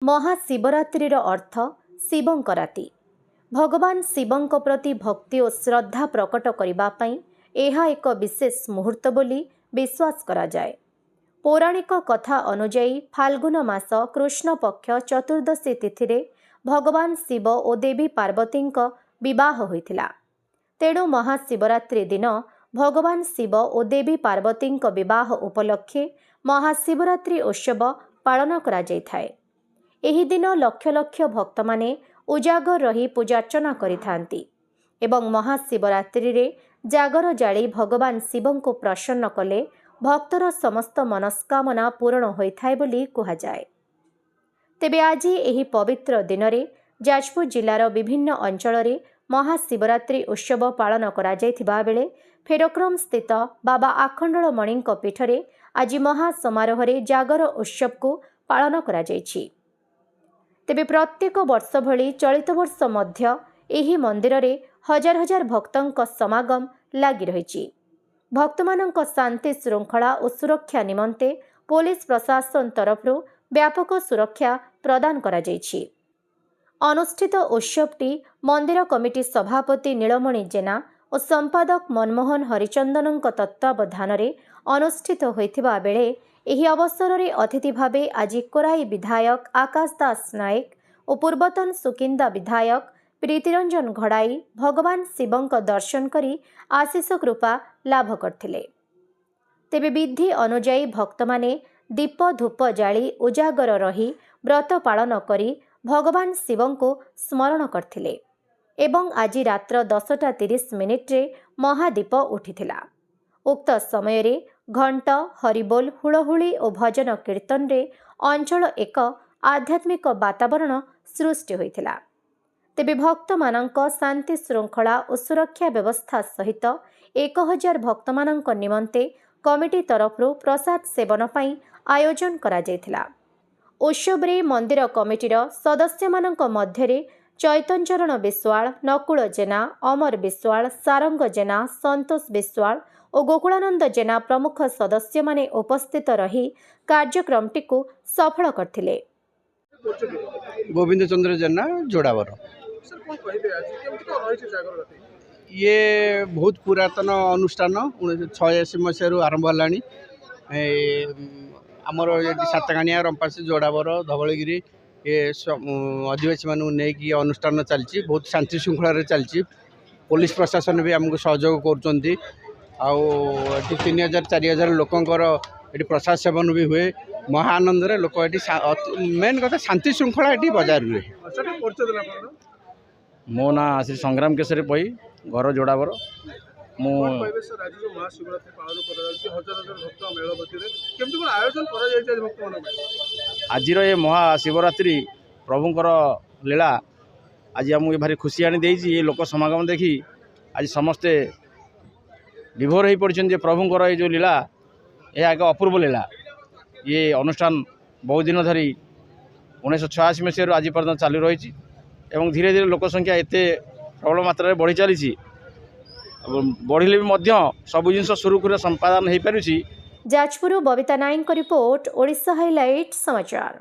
महाशिवरात्रिर अर्थ शिवंक राति। भगवान शिवंक प्रति भक्ति और श्रद्धा प्रकट करने यह एक विशेष मुहूर्त बोली विश्वास करा जाए। पौराणिक कथा अनुजाई फाल्गुन मास कृष्ण पक्ष चतुर्दशी तिथि रे भगवान शिव और देवी पार्वती विवाह होइथिला। तेणु महाशिवरात्रि दिन भगवान शिव और देवी पार्वती विवाह उपलक्षे महाशिवरात्रि उत्सव पालन करा जायथाए। एही दिन लक्ष लक्ष भक्त माने उजागर रही पूजार्चना करिथांती एवं महाशिवरात्रि रे जागर जाली भगवान शिव को प्रसन्न कले भक्तर समस्त मनस्कामना पूर्ण होइथाए बोली कुहाजाए। तेबे आज एही पवित्र दिन रे जाजपुर जिलार विभिन्न अंचल रे महाशिवरात्रि उत्सव पालन करा जायथिबा बेले फेरक्रम स्थित बाबा आखंडलमणि पीठरे आज महासमारोह रे जागर उत्सव को पालन करा जायछि। तेबे प्रत्येक वर्ष भली चलित वर्ष मध्य एही मंदिर रे हजार हजार भक्तों समागम लागी रहिछि। भक्तमानंक शांति श्रृंखला और सुरक्षा निमंते पुलिस प्रशासन तरफरु व्यापक सुरक्षा प्रदान करा जायछि। अनुष्ठित उत्सवटी मंदिर कमिटी सभापति नीलमणि जेना और संपादक मनमोहन हरिचंदन तत्वावधान रे अनुष्ठित होइथिबा बेले एही अवसर रे अतिथि भावे आज कोराई विधायक आकाश दास नायक और पूर्वतन सुकिंदा विधायक प्रीतिरंजन घड़ाई भगवान शिवंक दर्शन करी आशीष कृपा लाभ करथिले। तेबे विधि अनुजाई भक्त माने दीप धूप जाली उजागर रही व्रत पालन करी भगवान शिवं को स्मरण करथिले एवं आज रात्र 10:30 रे महादीप उठिथिला। उक्त समय रे घंट हरिबोल हुलहुली और भजन कीर्तन रे अंचल एक आध्यात्मिक वातावरण सृष्टि होइथिला। तेबे भक्त मानक शांति श्रृंखला और सुरक्षा व्यवस्था सहित 1000 भक्त मानक निमंते कमिटी तरफरु प्रसाद सेवन पाई आयोजन करा जायथिला। उत्सव रे मंदिर कमिटीर सदस्य मानक मध्यरे चैतन्य चरण विश्वाल, नकुल जेना, अमर विश्वाल, सारंग जेना, संतोष विश्वाल और गोकुलानंद जेना प्रमुख सदस्य माने उपस्थित रही कार्यक्रमटी को सफल करथिले। गोविंद चंद्र जेना जोड़ावर ये बहुत पुरातन अनुष्ठान 1986 मसीह आरंभ है। आमर सातगाणिया रंपासी जोड़ावर धवलगिरी ये आदिवासी मानू नहीं अनुष्ठान चलती बहुत शांति श्रृंखला चलती। पुलिस प्रशासन भी आमको सहयोग कर 3000-4000 लोकंर ये प्रसाद सेवन भी हुए महाआनंद लोक ये मेन कथा शांति श्रृंखला ये बजाय रुहे। मो ना श्री संग्राम केशरी पई घर जोड़ावर मु आज ये महाशिवरात्रि प्रभुंकर लीला आज आमको भारी खुशी आनी देछि। ये लोक समागम देखी आज समस्ते विभोर हो पड़े प्रभुंकर ये जो लीला यह एक अपूर्व लीला। ये अनुष्ठान बहुत दिन धरी 1986 मसीह आज पर्यटन चालू रही एवं धीरे धीरे लोक संख्या एते प्रबल मात्रा बढ़ी चली बढ़िले भी सबु जिन सुरुखुर संपादन हो पारुछि। जाजपुर बबिता नायक रिपोर्ट, ओडिशा हाइलाइट समाचार।